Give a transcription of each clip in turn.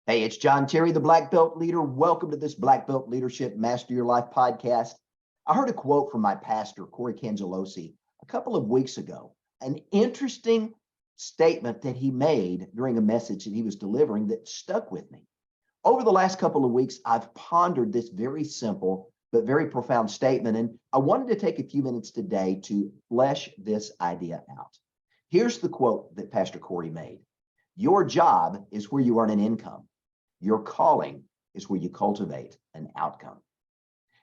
Hey, it's John Terry, the Black Belt Leader. Welcome to this Black Belt Leadership Master Your Life podcast. I heard a quote from my pastor, Corey Cangelosi, a couple of weeks ago. An interesting statement that he made during a message that he was delivering that stuck with me. Over the last couple of weeks, I've pondered this very simple but very profound statement, and I wanted to take a few minutes today to flesh this idea out. Here's the quote that Pastor Corey made. Your job is where you earn an income. Your calling is where you cultivate an outcome.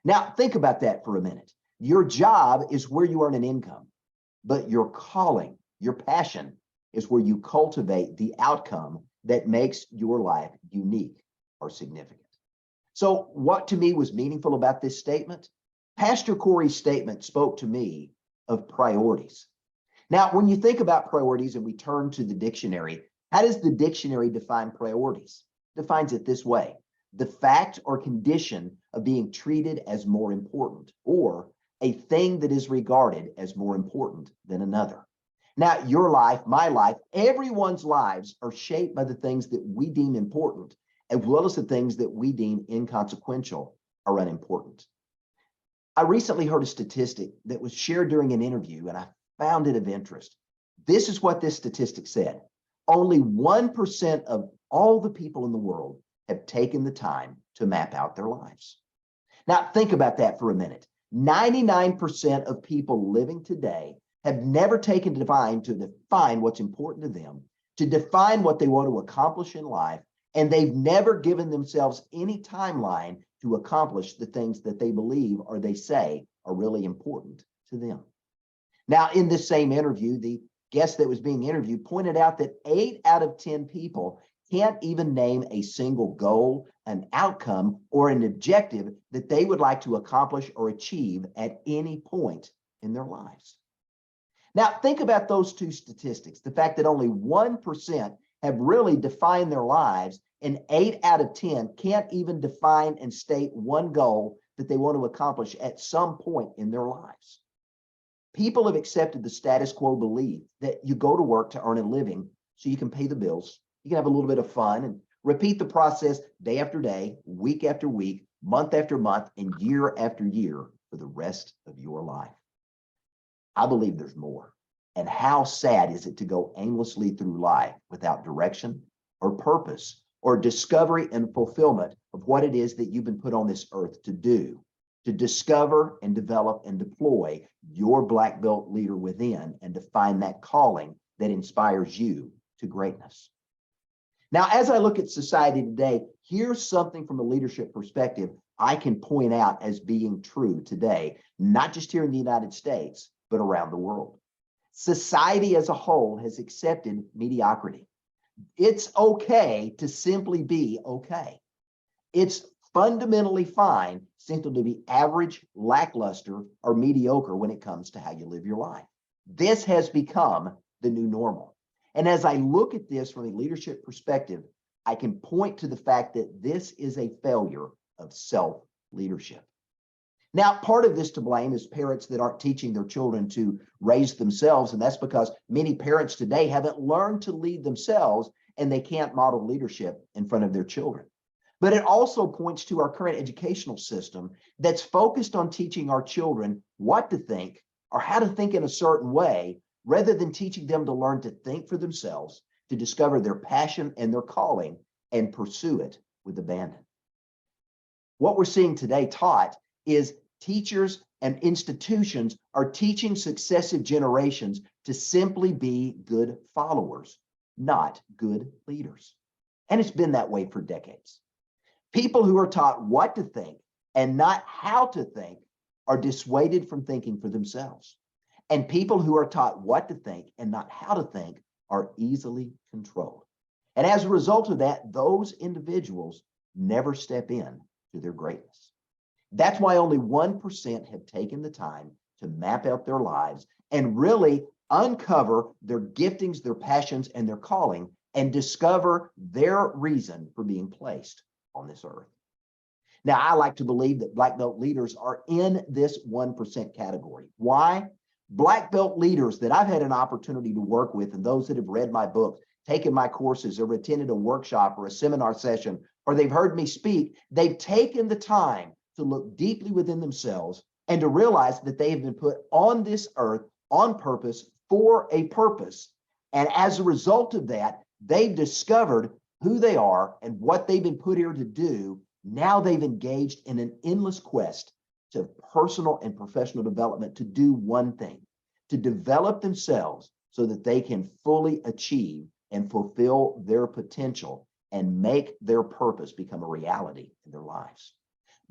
Now, think about that for a minute. Your job is where you earn an income, but your calling, your passion, is where you cultivate the outcome that makes your life unique or significant. So, what to me was meaningful about this statement? Pastor Corey's statement spoke to me of priorities. Now, when you think about priorities and we turn to the dictionary, how does the dictionary define priorities? Defines it this way: the fact or condition of being treated as more important, or a thing that is regarded as more important than another. Now, your life, my life, everyone's lives are shaped by the things that we deem important, as well as the things that we deem inconsequential or unimportant. I recently heard a statistic that was shared during an interview, and I found it of interest. This is what this statistic said. Only 1% of all the people in the world have taken the time to map out their lives. Now, think about that for a minute. 99% of people living today have never taken time to define what's important to them, to define what they want to accomplish in life, and they've never given themselves any timeline to accomplish the things that they believe or they say are really important to them. Now, in this same interview, the guest that was being interviewed pointed out that 8 out of 10 people can't even name a single goal, an outcome, or an objective that they would like to accomplish or achieve at any point in their lives. Now, think about those two statistics. The fact that only 1% have really defined their lives, and 8 out of 10 can't even define and state one goal that they want to accomplish at some point in their lives. People have accepted the status quo belief that you go to work to earn a living so you can pay the bills, you can have a little bit of fun, and repeat the process day after day, week after week, month after month, and year after year for the rest of your life. I believe there's more. And how sad is it to go aimlessly through life without direction or purpose or discovery and fulfillment of what it is that you've been put on this earth to do, to discover and develop and deploy your black belt leader within and to find that calling that inspires you to greatness. Now, as I look at society today, here's something from a leadership perspective I can point out as being true today, not just here in the United States, but around the world. Society as a whole has accepted mediocrity. It's okay to simply be okay. It's fundamentally fine simply to be average, lackluster, or mediocre when it comes to how you live your life. This has become the new normal. And as I look at this from a leadership perspective, I can point to the fact that this is a failure of self-leadership. Now, part of this to blame is parents that aren't teaching their children to raise themselves, and that's because many parents today haven't learned to lead themselves and they can't model leadership in front of their children. But it also points to our current educational system that's focused on teaching our children what to think or how to think in a certain way, rather than teaching them to learn to think for themselves, to discover their passion and their calling and pursue it with abandon. What we're seeing today taught is teachers and institutions are teaching successive generations to simply be good followers, not good leaders. And it's been that way for decades. People who are taught what to think and not how to think are dissuaded from thinking for themselves. And people who are taught what to think and not how to think are easily controlled. And as a result of that, those individuals never step in to their greatness. That's why only 1% have taken the time to map out their lives and really uncover their giftings, their passions, and their calling, and discover their reason for being placed on this earth. Now, I like to believe that black belt leaders are in this 1% category. Why? Black belt leaders that I've had an opportunity to work with and those that have read my books taken my courses or attended a workshop or a seminar session, or they've heard me speak, they've taken the time to look deeply within themselves and to realize that they have been put on this earth on purpose for a purpose. And as a result of that, they've discovered who they are and what they've been put here to do. Now they've engaged in an endless quest to personal and professional development to do one thing, to develop themselves so that they can fully achieve and fulfill their potential and make their purpose become a reality in their lives.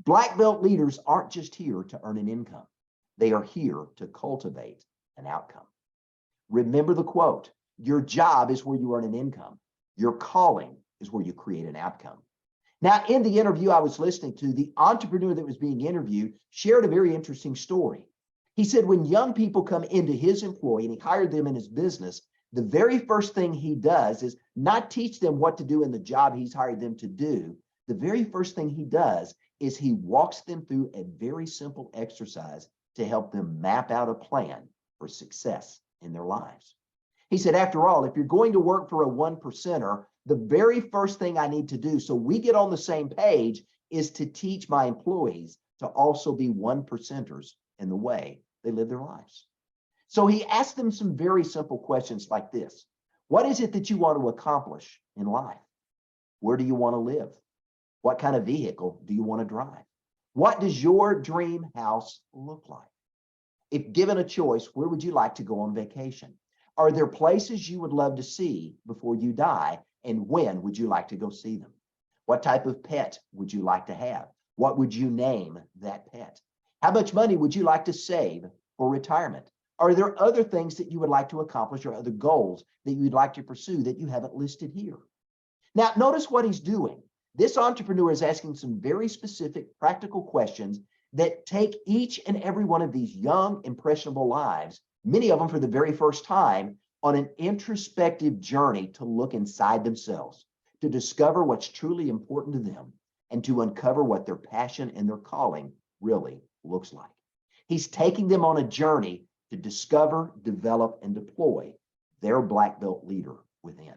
Black belt leaders aren't just here to earn an income. They are here to cultivate an outcome. Remember the quote, your job is where you earn an income. Your calling is where you create an outcome. Now, in the interview I was listening to, the entrepreneur that was being interviewed shared a very interesting story. He said when young people come into his employ and he hired them in his business, the very first thing he does is not teach them what to do in the job he's hired them to do. The very first thing he does is he walks them through a very simple exercise to help them map out a plan for success in their lives. He said, after all, if you're going to work for a 1%er, the very first thing I need to do so we get on the same page is to teach my employees to also be 1%ers in the way they live their lives. So he asked them some very simple questions like this. What is it that you want to accomplish in life? Where do you want to live? What kind of vehicle do you want to drive? What does your dream house look like? If given a choice, where would you like to go on vacation? Are there places you would love to see before you die? And when would you like to go see them? What type of pet would you like to have? What would you name that pet? How much money would you like to save for retirement? Are there other things that you would like to accomplish or other goals that you'd like to pursue that you haven't listed here? Now, notice what he's doing. This entrepreneur is asking some very specific, practical questions that take each and every one of these young, impressionable lives, many of them for the very first time, on an introspective journey to look inside themselves, to discover what's truly important to them, and to uncover what their passion and their calling really looks like. He's taking them on a journey to discover, develop, and deploy their black belt leader within.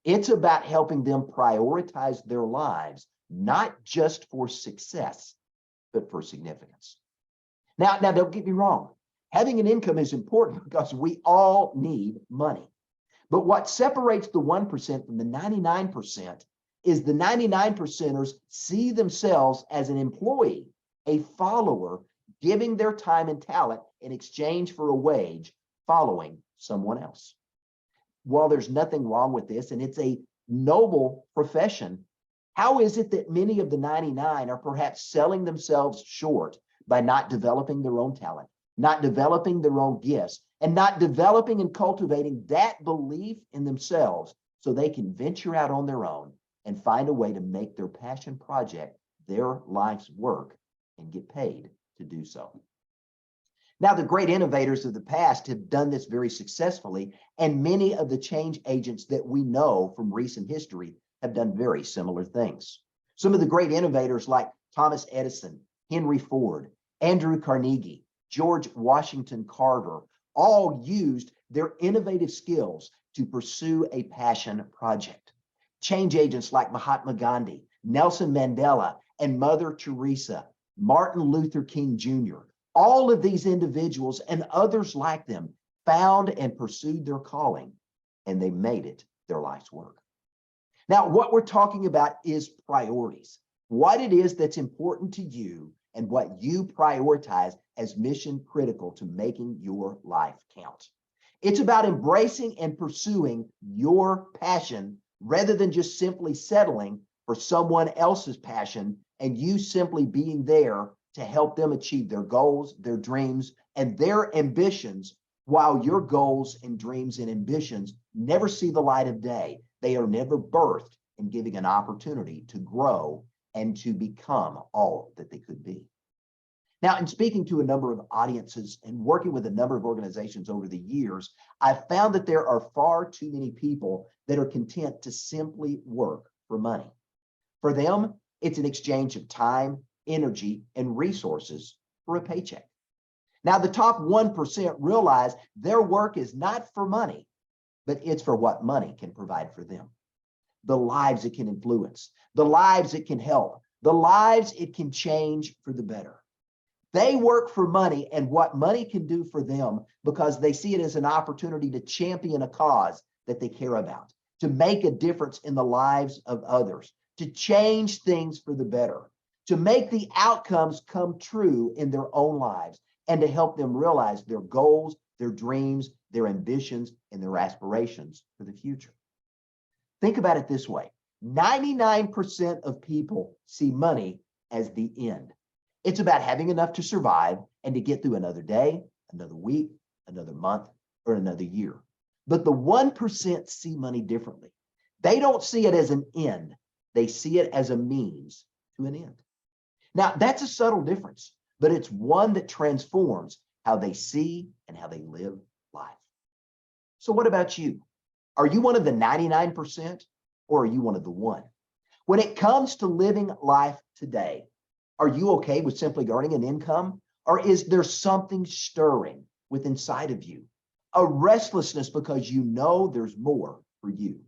It's about helping them prioritize their lives, not just for success, but for significance. Now, don't get me wrong. Having an income is important because we all need money. But what separates the 1% from the 99% is the 99%ers see themselves as an employee, a follower, giving their time and talent in exchange for a wage, following someone else. While there's nothing wrong with this, and it's a noble profession, how is it that many of the 99 are perhaps selling themselves short by not developing their own talent, not developing their own gifts, and not developing and cultivating that belief in themselves so they can venture out on their own and find a way to make their passion project their life's work and get paid to do so? Now, the great innovators of the past have done this very successfully, and many of the change agents that we know from recent history have done very similar things. Some of the great innovators like Thomas Edison, Henry Ford, Andrew Carnegie, George Washington Carver, all used their innovative skills to pursue a passion project. Change agents like Mahatma Gandhi, Nelson Mandela, and Mother Teresa, Martin Luther King Jr., all of these individuals and others like them found and pursued their calling, and they made it their life's work. Now, what we're talking about is priorities, what it is that's important to you and what you prioritize as mission critical to making your life count. It's about embracing and pursuing your passion rather than just simply settling for someone else's passion and you simply being there to help them achieve their goals, their dreams, and their ambitions, while your goals and dreams and ambitions never see the light of day. They are never birthed in giving an opportunity to grow and to become all that they could be. Now, in speaking to a number of audiences and working with a number of organizations over the years, I've found that there are far too many people that are content to simply work for money. For them, it's an exchange of time, energy, and resources for a paycheck. Now, the top 1% realize their work is not for money, but it's for what money can provide for them. The lives it can influence, the lives it can help, the lives it can change for the better. They work for money and what money can do for them because they see it as an opportunity to champion a cause that they care about, to make a difference in the lives of others, to change things for the better, to make the outcomes come true in their own lives, and to help them realize their goals, their dreams, their ambitions, and their aspirations for the future. Think about it this way. 99% of people see money as the end. It's about having enough to survive and to get through another day, another week, another month, or another year. But the 1% see money differently. They don't see it as an end. They see it as a means to an end. Now, that's a subtle difference, but it's one that transforms how they see and how they live life. So what about you? Are you one of the 99% or are you one of the 1%? When it comes to living life today, are you okay with simply earning an income? Or is there something stirring within inside of you? A restlessness because you know there's more for you?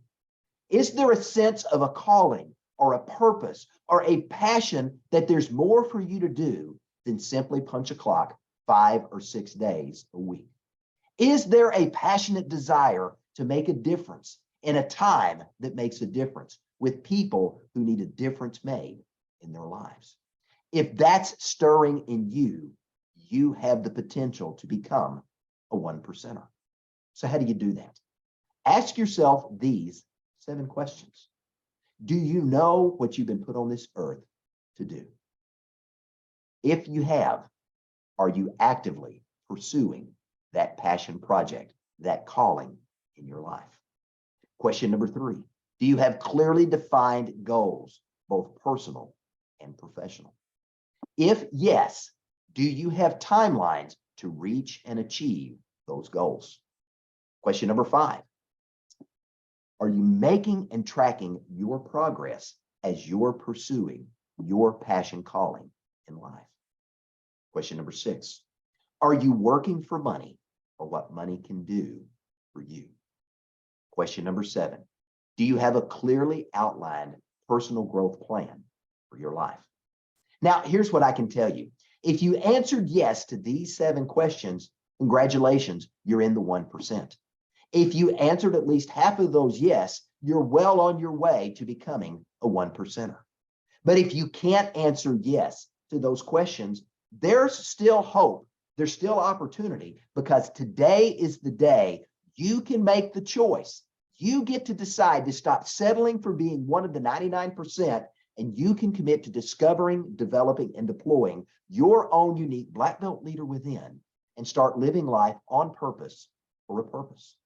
Is there a sense of a calling or a purpose or a passion that there's more for you to do than simply punch a clock 5 or 6 days a week? Is there a passionate desire to make a difference in a time that makes a difference with people who need a difference made in their lives? If that's stirring in you, you have the potential to become a 1%er. So how do you do that? Ask yourself these 7 questions. Do you know what you've been put on this earth to do? If you have, are you actively pursuing that passion project, that calling in your life? Question number 3, do you have clearly defined goals, both personal and professional? If yes, do you have timelines to reach and achieve those goals? Question number 5, are you making and tracking your progress as you're pursuing your passion calling in life? Question number 6, are you working for money or what money can do for you? Question number 7, do you have a clearly outlined personal growth plan for your life? Now, here's what I can tell you. If you answered yes to these 7 questions, congratulations, you're in the 1%. If you answered at least half of those yes, you're well on your way to becoming a 1%er. But if you can't answer yes to those questions, there's still hope. There's still opportunity because today is the day you can make the choice. You get to decide to stop settling for being one of the 99%, and you can commit to discovering, developing, and deploying your own unique black belt leader within and start living life on purpose for a purpose.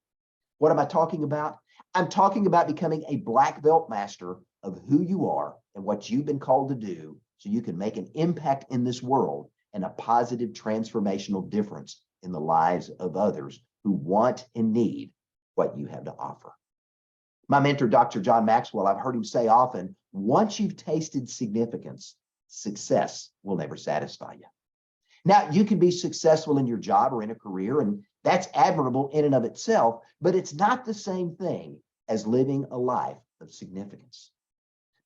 What am I talking about? I'm talking about becoming a black belt master of who you are and what you've been called to do so you can make an impact in this world and a positive transformational difference in the lives of others who want and need what you have to offer. My mentor, Dr. John Maxwell, I've heard him say often, once you've tasted significance, success will never satisfy you. Now, you can be successful in your job or in a career, and that's admirable in and of itself, but it's not the same thing as living a life of significance.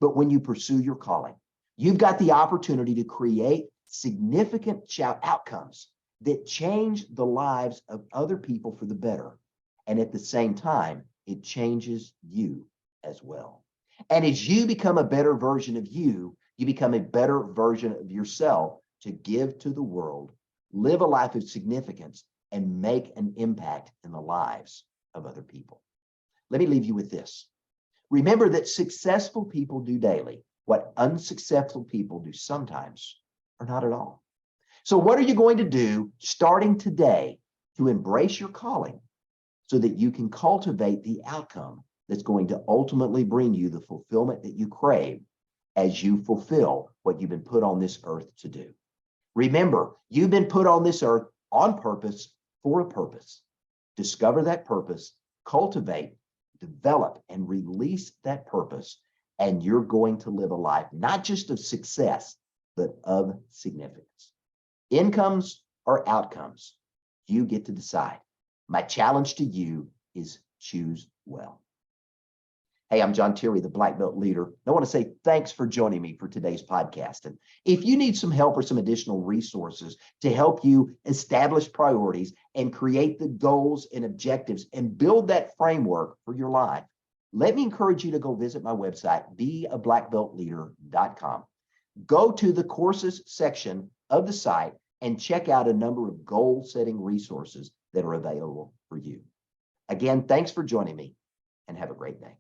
But when you pursue your calling, you've got the opportunity to create significant outcomes that change the lives of other people for the better. And at the same time, it changes you as well. And as you become a better version of you, you become a better version of yourself to give to the world, live a life of significance, and make an impact in the lives of other people. Let me leave you with this. Remember that successful people do daily what unsuccessful people do sometimes or not at all. So what are you going to do starting today to embrace your calling so that you can cultivate the outcome that's going to ultimately bring you the fulfillment that you crave as you fulfill what you've been put on this earth to do? Remember, you've been put on this earth on purpose for a purpose. Discover that purpose, cultivate, develop, and release that purpose, and you're going to live a life not just of success, but of significance. Incomes or outcomes, you get to decide. My challenge to you is choose well. Hey, I'm John Terry, the Black Belt Leader. I want to say thanks for joining me for today's podcast. And if you need some help or some additional resources to help you establish priorities and create the goals and objectives and build that framework for your life, let me encourage you to go visit my website, beablackbeltleader.com. Go to the courses section of the site and check out a number of goal-setting resources that are available for you. Again, thanks for joining me and have a great day.